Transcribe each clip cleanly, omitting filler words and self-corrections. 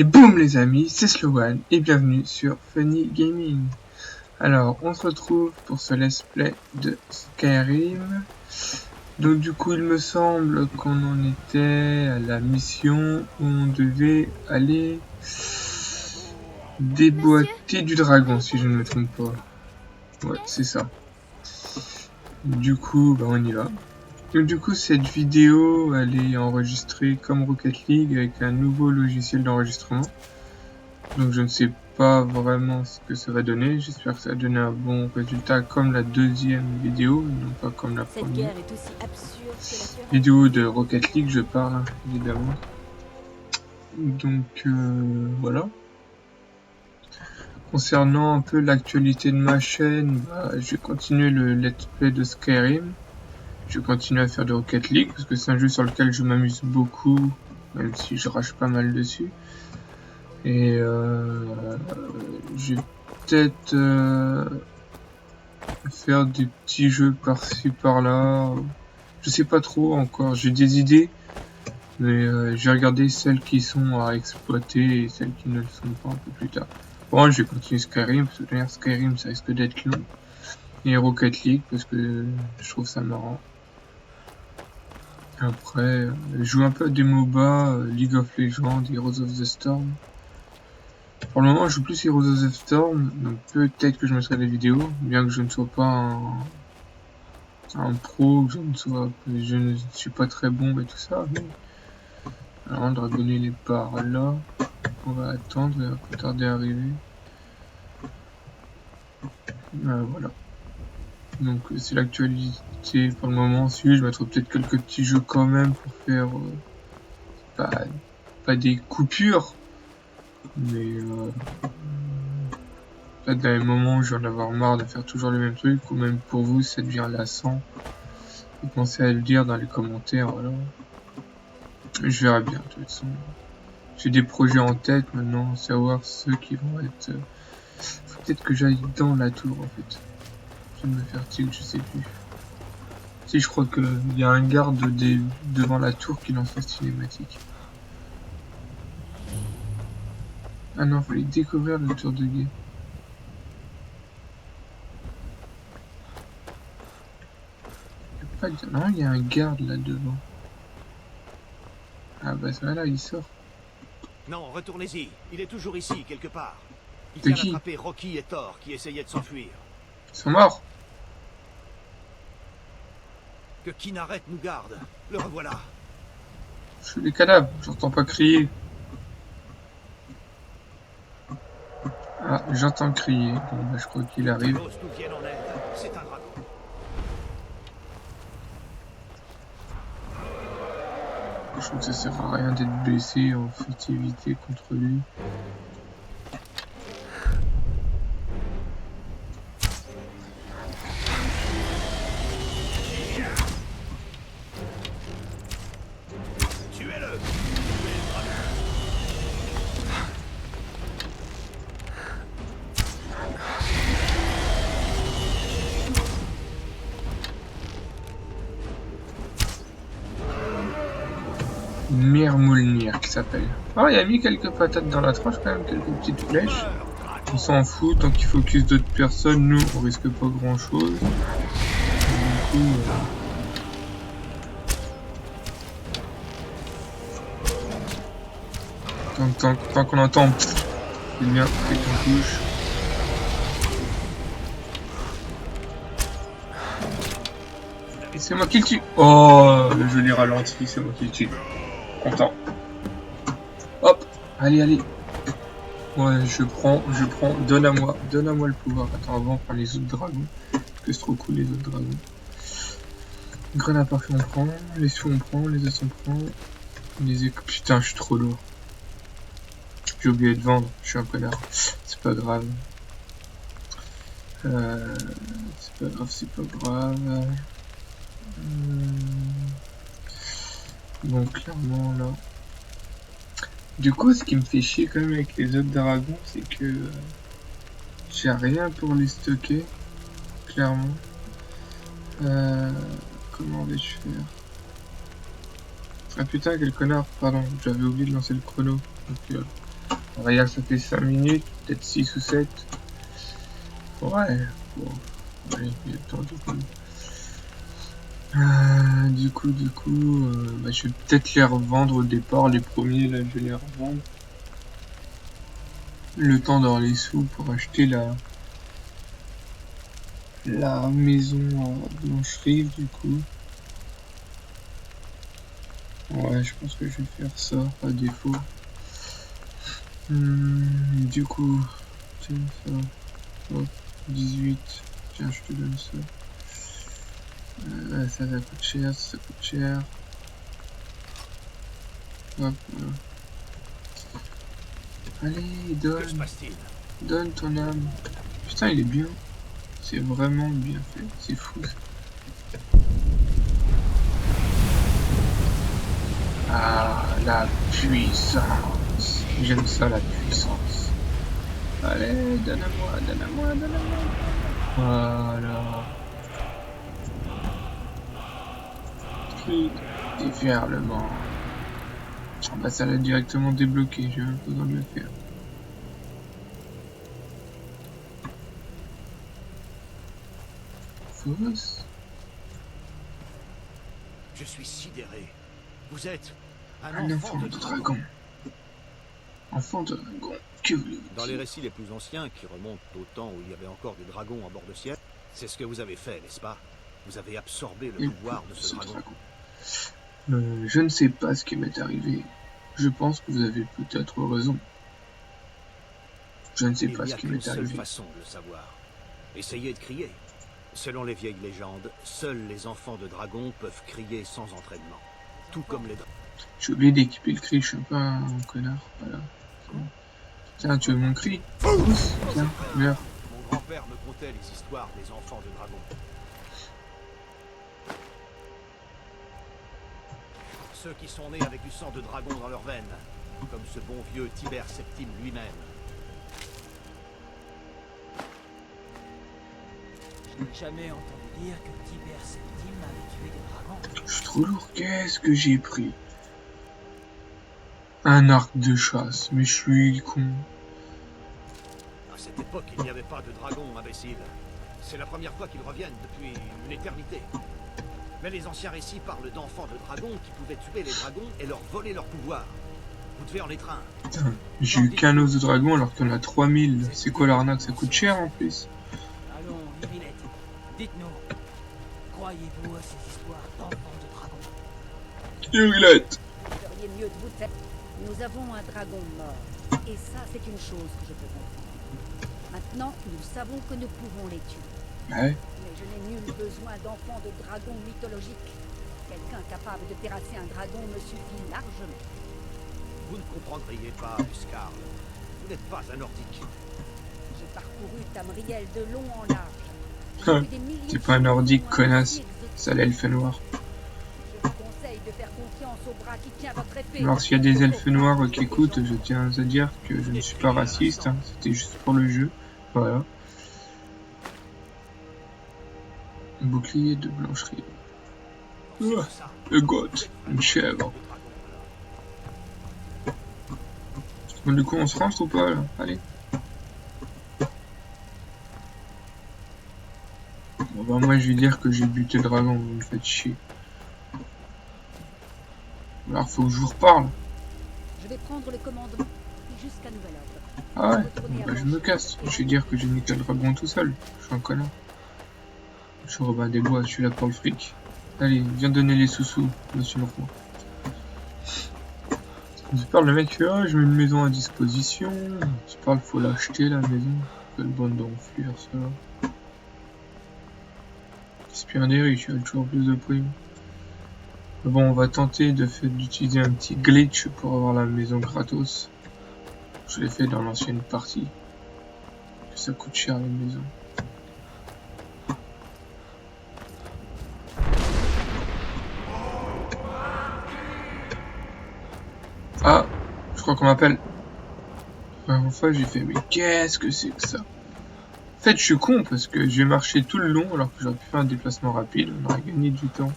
Et boum les amis, c'est Slowan et bienvenue sur Funny Gaming. Alors on se retrouve pour ce let's play de Skyrim. Donc du coup il me semble qu'on en était à la mission où on devait aller déboîter du dragon si je ne me trompe pas. Ouais c'est ça. Du coup bah on y va. Donc du coup cette vidéo elle est enregistrée comme Rocket League avec un nouveau logiciel d'enregistrement. Donc je ne sais pas vraiment ce que ça va donner. J'espère que ça va donner un bon résultat comme la deuxième vidéo, non pas comme la Cette première. guerre est aussi absurde que la terreur. Vidéo de Rocket League, je parle évidemment. Donc voilà. Concernant un peu l'actualité de ma chaîne, je vais continuer le let's play de Skyrim. Je vais continuer à faire de Rocket League parce que c'est un jeu sur lequel je m'amuse beaucoup, même si je rage pas mal dessus. Et je vais peut-être faire des petits jeux par-ci par-là. Je sais pas trop encore, j'ai des idées, mais je vais regarder celles qui sont à exploiter et celles qui ne le sont pas un peu plus tard. Bon, je vais continuer Skyrim, parce que d'ailleurs Skyrim ça risque d'être long. Et Rocket League, parce que je trouve ça marrant. Après, je joue un peu à des MOBA, League of Legends, Heroes of the Storm. Pour le moment, je joue plus Heroes of the Storm, donc peut-être que je mettrai des vidéos, bien que je ne sois pas un pro, que je ne suis pas très bon et tout ça. Mais... alors, Dragonnet il est par là. On va attendre, il va pas tarder à arriver. Voilà. Donc c'est l'actualité pour le moment. Si je mettrai peut-être quelques petits jeux quand même pour faire pas des coupures, mais peut-être dans les moments où je vais en avoir marre de faire toujours les mêmes trucs, ou même pour vous ça devient lassant. Vous pensez à le dire dans les commentaires, voilà. Je verrai bien, de toute façon. J'ai des projets en tête maintenant, savoir ceux qui vont être... Faut peut-être que j'aille dans la tour, en fait. Je viens de me faire tilt, je sais plus. Si, je crois qu'il y a un garde devant la tour qui lance la cinématique. Ah non, fallait découvrir le tour de guet. Non, il y a un garde là devant. Ah bah voilà, il sort. Non, retournez-y. Il est toujours ici, quelque part. Il C'est vient qui? d'attraper Rocky et Thor qui essayaient de s'enfuir. Ils sont morts. Que Kinaret nous garde. Le revoilà. Je suis les cadavres, j'entends pas crier. Ah, j'entends crier. Bon bah je crois qu'il arrive. L'os nous vienne en aide. C'est un dragon. Je trouve que ça sert à rien d'être blessé en furtivité contre lui. Tuez-le. Mirmoulnir qui s'appelle. Oh, il a mis quelques patates dans la tranche quand même, quelques petites flèches. On s'en fout, tant qu'il focus d'autres personnes, nous on risque pas grand chose. Du coup, tant qu'on entend, c'est bien, c'est qu'on touche. Et c'est moi qui le tue. Oh, le joli ralenti, c'est moi qui le tue. Content. Hop, allez, allez. Ouais, je prends, donne à moi le pouvoir. Attends, avant on prend les autres dragons. Parce que c'est trop cool les autres dragons. Grenade parfait on prend, les sous on prend, les os on prend. Putain, je suis trop lourd. J'ai oublié de vendre, je suis un connard. C'est pas grave. C'est pas grave. Bon, clairement là. Du coup, ce qui me fait chier quand même avec les autres dragons, c'est que j'ai rien pour les stocker. Clairement. Comment vais-je faire? Ah putain, quel connard, pardon, j'avais oublié de lancer le chrono. Donc, Regarde, ça fait 5 minutes, peut-être 6 ou 7. Ouais, bon. Allez, il y a le temps du coup. Bah, je vais peut-être les revendre au départ, les premiers, là, je vais les revendre. Le temps d'avoir les sous pour acheter la maison Blanche-Rive, du coup. Ouais, je pense que je vais faire ça, à défaut. Du coup, tiens, ça. Hop, 18. Tiens, je te donne ça. Ça coûte cher, ça coûte cher. Hop, voilà. Allez, Que se donne, passe-t-il? donne ton âme. Putain, il est bien. C'est vraiment bien fait, c'est fou. Ah, la puissance. J'aime ça, la puissance. Allez, donne-moi, donne-moi, donne-moi. Voilà. Cri déferlement. Ah bah ça l'a directement débloqué, j'ai même pas besoin de le faire. Fausse. Je suis sidéré. Vous êtes Un enfant de dragon. Enfant de dragon, que voulez-vous Dans les dire? récits les plus anciens, qui remontent au temps où il y avait encore des dragons à bord de ciel, c'est ce que vous avez fait, n'est-ce pas? Vous avez absorbé le pouvoir de ce dragon. Je ne sais pas ce qui m'est arrivé. Je pense que vous avez peut-être raison. Je ne sais pas ce qui Il n'y a m'est qu'une seule arrivé. façon de le savoir. Essayez de crier. Selon les vieilles légendes, seuls les enfants de dragons peuvent crier sans entraînement. Tout comme les dragons. J'ai oublié d'équiper le cri, je suis un peu un connard. Voilà. Tiens, tu veux mon cri? Pousse, tiens, meurs. Mon grand-père me contait les histoires des enfants de dragons. Ceux qui sont nés avec du sang de dragon dans leurs veines, comme ce bon vieux Tibère Septime lui-même. Je n'ai jamais entendu dire que Tibère Septime avait tué des dragons. Je suis trop lourd, qu'est-ce que j'ai pris? Un arc de chasse, mais je suis con. À cette époque, il n'y avait pas de dragons, imbécile. C'est la première fois qu'ils reviennent depuis une éternité. Mais les anciens récits parlent d'enfants de dragons qui pouvaient tuer les dragons et leur voler leur pouvoir. Vous devez en être un. Putain, j'ai eu qu'un os de dragon alors qu'il y en a 3000. C'est quoi l'arnaque? Ça coûte cher en plus. Allons, Irilette, dites-nous, croyez-vous à ces histoires d'enfants de dragons? Irilette. Vous feriez mieux de vous taire. Nous avons un dragon mort. Et ça, c'est une chose que je peux comprendre. Maintenant, nous savons que nous pouvons les tuer. Ouais. Mais je n'ai nul besoin d'enfants de dragons mythologiques. Quelqu'un capable de terrasser un dragon me suffit largement. Vous ne comprendriez pas, Buscarl. Vous n'êtes pas un nordique. J'ai parcouru Tamriel de long en large. T'es pas un nordique, connasse. Sale elfe noir. Je vous conseille de faire confiance au bras qui tient votre épée. Alors s'il y a des elfes noirs qui écoutent, je tiens à dire que je ne suis pas raciste, hein. C'était juste pour le jeu. Voilà. Bouclier de blancherie. Le goth, une chèvre. Bon, du coup on se range ou pas là? Allez. Bon bah moi je vais dire que j'ai buté le dragon, vous me faites chier. Alors faut que je vous reparle. Je vais prendre le commandement jusqu'à nouvel ordre. Ah ouais, bon, bah je me casse. Je vais dire que j'ai niqué le dragon tout seul. Je suis un connard. Je suis Robin des Bois, je suis là pour le fric. Allez, viens donner les sous-sous, monsieur le roi. Tu parles, le mec fait, ah, je mets une maison à disposition. Tu parles, faut l'acheter la maison. Quelle bande d'enflure, ça. Espère des riches, il y a toujours plus de primes. Bon, on va tenter d'utiliser un petit glitch pour avoir la maison gratos. Je l'ai fait dans l'ancienne partie. Ça coûte cher les maisons. Ah, je crois qu'on m'appelle. Enfin, j'ai fait, mais qu'est-ce que c'est que ça? En fait, je suis con parce que j'ai marché tout le long alors que j'aurais pu faire un déplacement rapide. On aurait gagné du temps.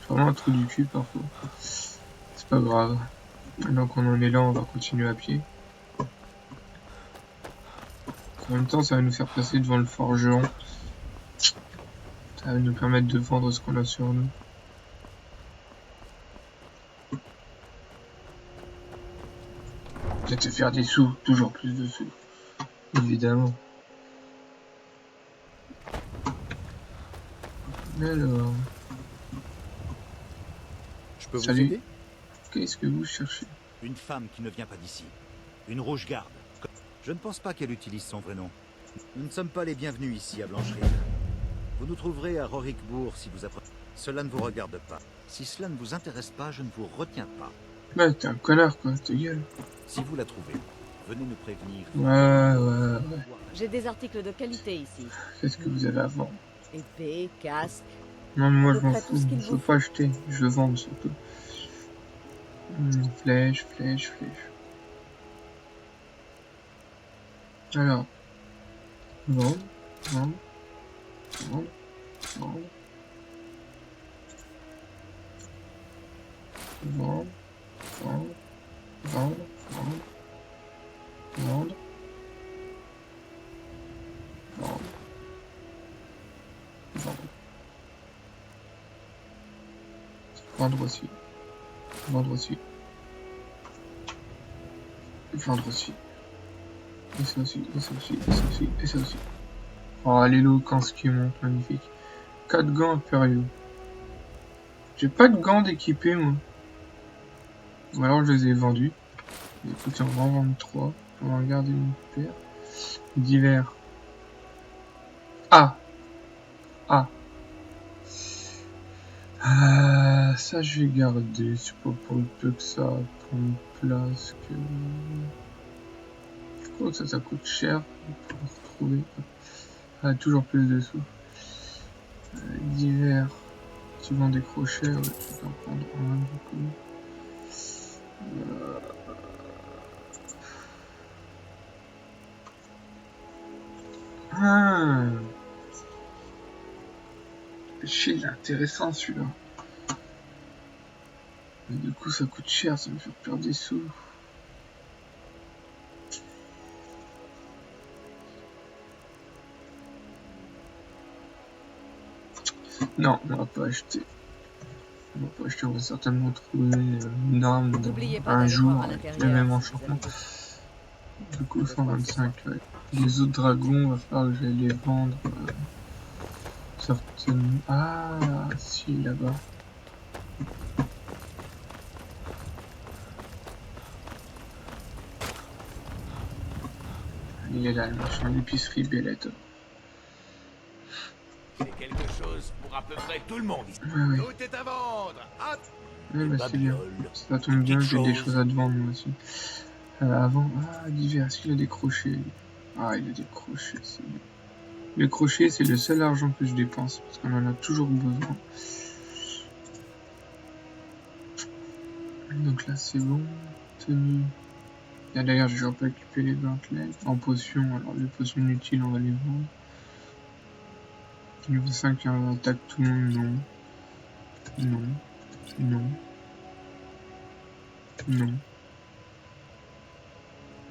C'est vraiment un trou du cul parfois. C'est pas grave. Maintenant qu'on en est là, on va continuer à pied. En même temps, ça va nous faire passer devant le forgeron. Ça va nous permettre de vendre ce qu'on a sur nous. Peut-être se faire des sous, toujours plus de sous. Évidemment. Alors, Je peux vous Salut. aider? qu'est-ce que vous cherchez? Une femme qui ne vient pas d'ici. Une rouge-garde. Je ne pense pas qu'elle utilise son vrai nom. Nous ne sommes pas les bienvenus ici à Blancherie. Vous nous trouverez à Rorikbourg si vous apprenez. Cela ne vous regarde pas. Si cela ne vous intéresse pas, je ne vous retiens pas. Bah, t'es un connard, quoi, ta gueule. Si vous la trouvez, venez nous prévenir. Ouais. J'ai des articles de qualité ici. Qu'est-ce que vous avez à vendre? Épée, casque. Non, mais moi, je peu m'en près fous. tout ce qu'il Je vous veux faut. pas acheter. Je veux vendre, surtout. Flèche. Alors. Vendre. Vendre aussi. Et ça aussi. Oh, l'éloquence qui monte, magnifique. 4 gants impériaux. J'ai pas de gants d'équipés, moi. Ou alors je les ai vendus. Écoute, on va en vendre 3. On va en garder une paire. Divers. Ça je vais garder. C'est pas pour le peu que ça prend place que... Je crois que ça coûte cher pour retrouver. Toujours plus de sous. Divers. Tu vends des crochets, ouais, tu peux en prendre un du coup. Chier, il est intéressant celui-là. Mais du coup ça coûte cher, ça me fait perdre des sous. Non, on va pas acheter. On va certainement trouver une arme N'oubliez pas un d'aller jour voir à avec l'intérieur le même si vous enchantement. avez Du coup 125, ouais. Les autres dragons, va falloir que j'aille les vendre. Certainement. Ah, si, là-bas. Il est là, le marchand d'épicerie Bellette. C'est quelque chose pour à peu près tout le monde ici. Ouais. Tout est à vendre. Hop. Ouais, bah c'est bien. babioles, Ça tombe bien, petites j'ai des choses. choses à te vendre moi aussi. Avant, divers, il a des crochets. Ah, il a des crochets, c'est bien. Les crochets, c'est le seul argent que je dépense, parce qu'on en a toujours besoin. Donc là, c'est bon. Tenue. Là, d'ailleurs, je vais pas équiper les gantelets. En potions, alors les potions inutiles, on va les vendre. Niveau 5, attaque tout le monde, non.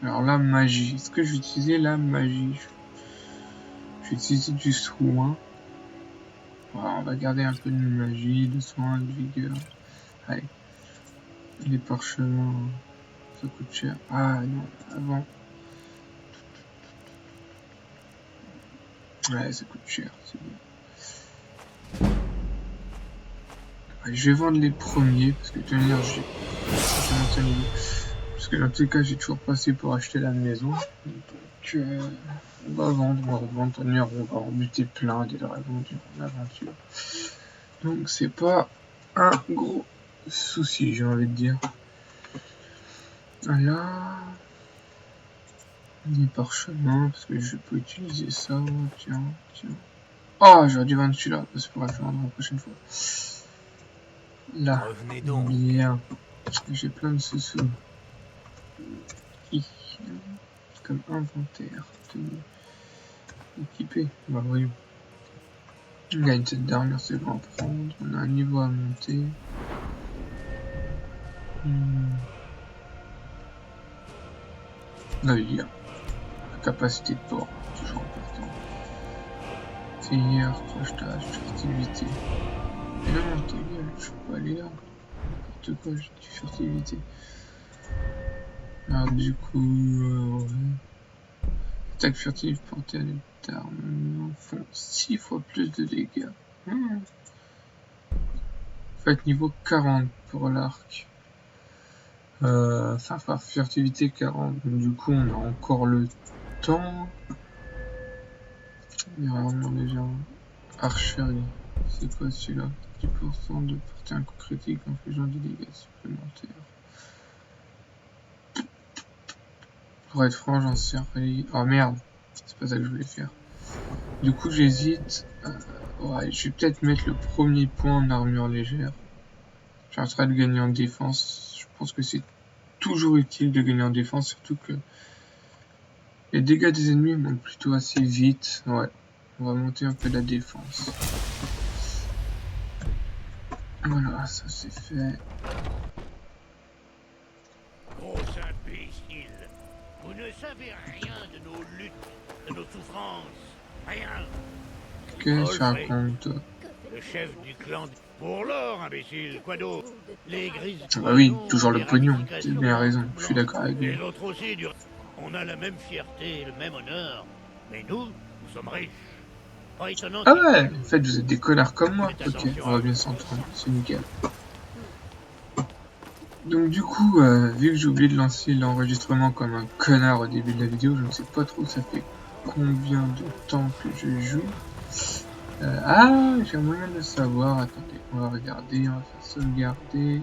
Alors la magie, est-ce que je vais utiliser la magie? Je vais utiliser du soin. Voilà, on va garder un peu de magie, de soin, de vigueur. Allez. Les parchemins, ça coûte cher. Ah non, avant. Ouais, ça coûte cher, c'est bien. Ouais, je vais vendre les premiers, parce que de toute manière, parce que dans tous les cas, j'ai toujours passé pour acheter la maison. Donc, on va vendre, on va en buter plein des dragons durant l'aventure. Donc, c'est pas un gros souci, j'ai envie de dire. Voilà. Les parchemins, parce que je peux utiliser ça. Tiens. Oh, j'aurais dû vendre celui-là, c'est pour la vendre la prochaine fois. Là. Revenez donc. Bien. J'ai plein de sous. Comme inventaire. Équipé. Bah oui. On gagne cette dernière, c'est bon à prendre. On a un niveau à monter. Là, il y a la capacité de port. meurtrière, crochetage, furtivité. Mais non, ta gueule, je peux pas aller là. N'importe quoi, j'ai dit furtivité. Alors du coup, ouais. Attaque furtive portée à l'aide d'armes font 6 fois plus de dégâts. Fait niveau 40 pour l'arc. Enfin, par furtivité 40. Donc, du coup, on a encore le temps. Il y a vraiment les gens. Archerie. C'est quoi celui-là? 10% de portée un coup critique en faisant des dégâts supplémentaires. Pour être franc, j'en sais rien. Oh merde, c'est pas ça que je voulais faire. Du coup, j'hésite. Ouais, je vais peut-être mettre le premier point en armure légère. J'arrêterai de gagner en défense. Je pense que c'est toujours utile de gagner en défense, surtout que les dégâts des ennemis montent plutôt assez vite. Ouais, on va monter un peu la défense. Voilà, ça c'est fait. Gros imbécile, vous ne savez rien de nos luttes, de nos souffrances. Rien. Qu'est-ce que tu racontes, toi? Le chef du clan... Pour l'or, imbécile, quoi d'autre? Les grises... Ah bah oui, toujours le pognon, t'as bien raison, je suis d'accord avec Et lui. l'autre aussi, on a la même fierté et le même honneur. Mais nous sommes riches. Pas étonnant. Ah ouais, en fait vous êtes des connards comme moi. Ok, on va bien s'entendre, c'est nickel. Donc du coup, vu que j'ai oublié de lancer l'enregistrement comme un connard au début de la vidéo, je ne sais pas trop ça fait combien de temps que je joue. J'ai moyen de le savoir. Attendez, on va regarder, on va faire sauvegarder.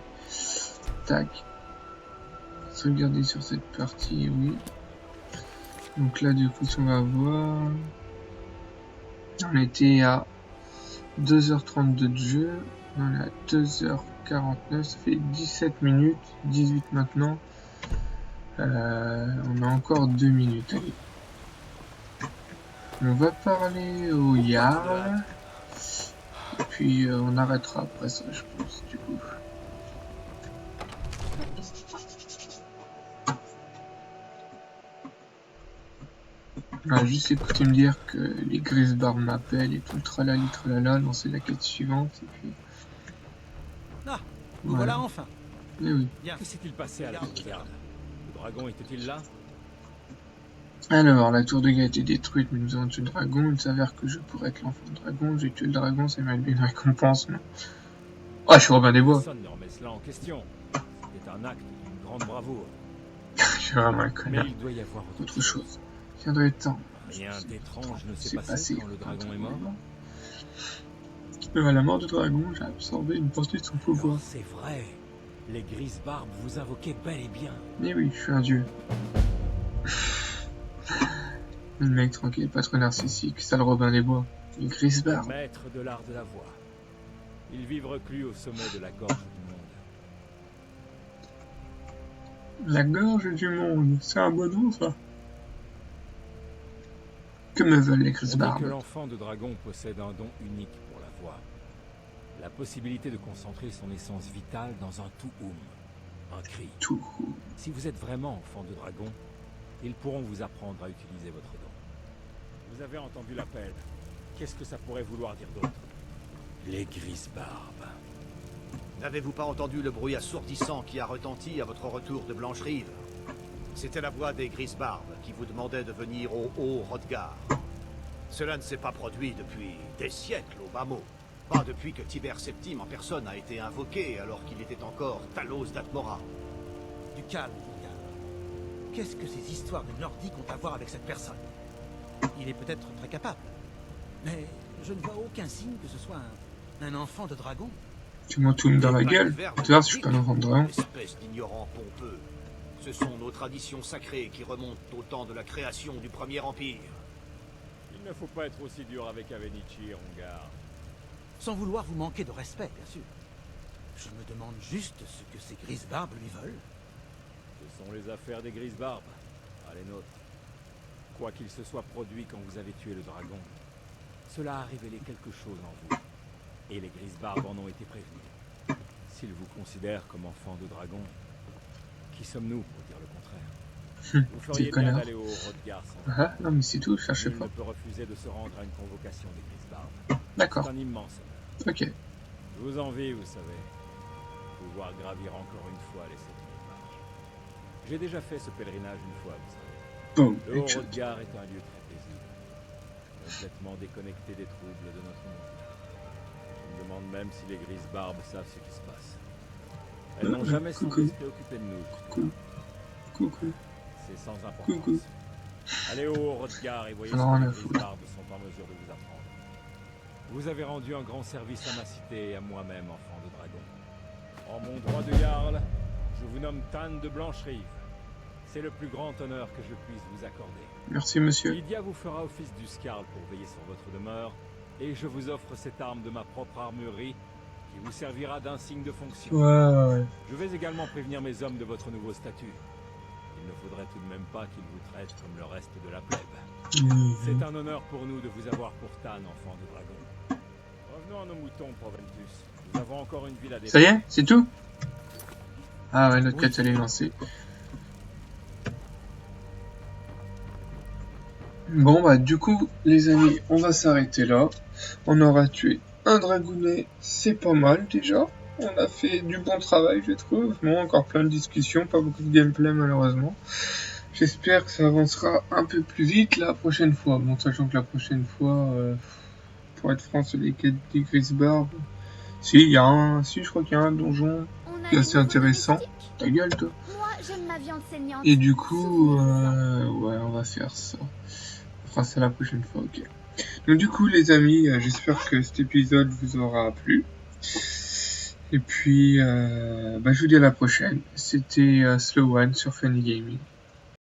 Tac. Sauvegarder sur cette partie, oui. Donc là, du coup, si on va voir... On était à 2h32 de jeu. On est à 2h49, ça fait 17 minutes. 18 maintenant. On a encore 2 minutes, allez. On va parler au Jarl. Et puis on arrêtera après ça, je pense, du coup. On va juste écouter me dire que les Grisbarbs m'appellent et tout le tralala, lancer la quête suivante et puis... Ah, voilà enfin. Eh oui. Bien. Que s'est-il passé à la tour de garde? Le dragon était-il là? Alors, la tour de garde a été détruite, mais nous avons tué le dragon. Il s'avère que je pourrais être l'enfant de dragon. J'ai tué le dragon, ça m'a bien une récompense, mais... Oh, je suis Robin des Bois. Personne ne remet cela en question. C'est un acte d'une grande bravoure. Je suis vraiment un connard. Mais il doit y avoir Autre chose. Viendrait le temps. Rien d'étrange ne s'est passé quand le dragon est mort. À la mort du dragon, j'ai absorbé une partie de son pouvoir. C'est vrai. Les Grisbarbs vous invoquaient bel et bien. Mais oui, je suis un dieu. Le mec tranquille, pas trop narcissique, sale Robin des Bois. Les Grisbarbs. Maître de l'art de la voix. Ils vivent reclus au sommet de la gorge du monde. La gorge du monde, c'est un beau nom ça. Que me veulent les On dit Grisbarbs? que l'enfant de dragon possède un don unique pour la voix. La possibilité de concentrer son essence vitale dans un Tuum, un cri. Tout. Si vous êtes vraiment enfant de dragon, ils pourront vous apprendre à utiliser votre don. Vous avez entendu l'appel. Qu'est-ce que ça pourrait vouloir dire d'autre? Les Grisbarbs. N'avez-vous pas entendu le bruit assourdissant qui a retenti à votre retour de Blancherive? C'était la voix des Grisbarbs qui vous demandait de venir au Haut-Hrothgar. Cela ne s'est pas produit depuis des siècles au bas mot. Pas depuis que Tibère Septime en personne a été invoqué alors qu'il était encore Talos d'Atmora. Du calme, Gungar. Qu'est-ce que ces histoires de Nordiques ont à voir avec cette personne? Il est peut-être très capable, mais je ne vois aucun signe que ce soit un enfant de dragon. Tu m'en tournes dans la gueule. Tu vois, si je suis pas un enfant de dragon. Espèce d'ignorant pompeux. Ce sont nos traditions sacrées qui remontent au temps de la création du Premier Empire. Il ne faut pas être aussi dur avec Avenichi, Rongar. Sans vouloir vous manquer de respect, bien sûr. Je me demande juste ce que ces Grisbarbs lui veulent. Ce sont les affaires des Grisbarbs, pas les nôtres. Quoi qu'il se soit produit quand vous avez tué le dragon, cela a révélé quelque chose en vous. Et les Grisbarbs en ont été prévenus. S'ils vous considèrent comme enfant de dragon, qui sommes-nous pour dire le contraire? Vous Petit feriez bien connard. d'aller au Hrodgar sans Ah, non mais c'est tout, cherchez Nul pas. ne peut refuser de se rendre à une convocation des Grisbarbes. D'accord, C'est un immense honneur. ok. Je vous envie, vous savez. Pouvoir gravir encore une fois les 7000 marches. J'ai déjà fait ce pèlerinage une fois, vous savez. Boum, Le headshot. Hrodgar est un lieu très paisible. Complètement déconnecté des troubles de notre monde. Je me demande même si les Grisbarbes savent ce qui se passe. Elles n'ont jamais Coucou. semblé se préoccuper de nous. Coucou. Coucou. C'est sans importance. Coucou. Allez au Hrodgar et voyez ce J'en ai que rien les à foutre. Grisbarbes sont en mesure de vous apprendre. Vous avez rendu un grand service à ma cité et à moi-même, enfant de dragon. En mon droit de Jarl, je vous nomme Tan de Blancherive. C'est le plus grand honneur que je puisse vous accorder. Merci monsieur. Lydia vous fera office du Scarl pour veiller sur votre demeure, et je vous offre cette arme de ma propre armurerie qui vous servira d'insigne de fonction. Ouais. Je vais également prévenir mes hommes de votre nouveau statut. Il ne faudrait tout de même pas qu'ils vous traitent comme le reste de la plèbe. C'est un honneur pour nous de vous avoir pour Tan, enfant de dragon. Revenons à nos moutons, Proventus. Nous avons encore une ville à Ça y défendre. est, c'est tout? Ah ouais, notre Oui. quête elle est lancée. Bon bah du coup les amis, on va s'arrêter là. On aura tué un dragounet, c'est pas mal déjà. On a fait du bon travail je trouve. Bon, encore plein de discussions, pas beaucoup de gameplay malheureusement. J'espère que ça avancera un peu plus vite la prochaine fois. Bon, sachant que la prochaine fois, pour être franc, sur les quêtes des Grisbarbes, si, il y a un, si, je crois qu'il y a un donjon On a qui est des assez nouveaux intéressant. domestiques. Ta gueule, toi. Moi, j'aime ma viande saignante. Et du coup, Souvenez-vous-en. ouais, on va faire ça. On fera ça la prochaine fois, ok. Donc du coup, les amis, j'espère que cet épisode vous aura plu. Et puis, bah, je vous dis à la prochaine. C'était Slow One sur Funny Gaming.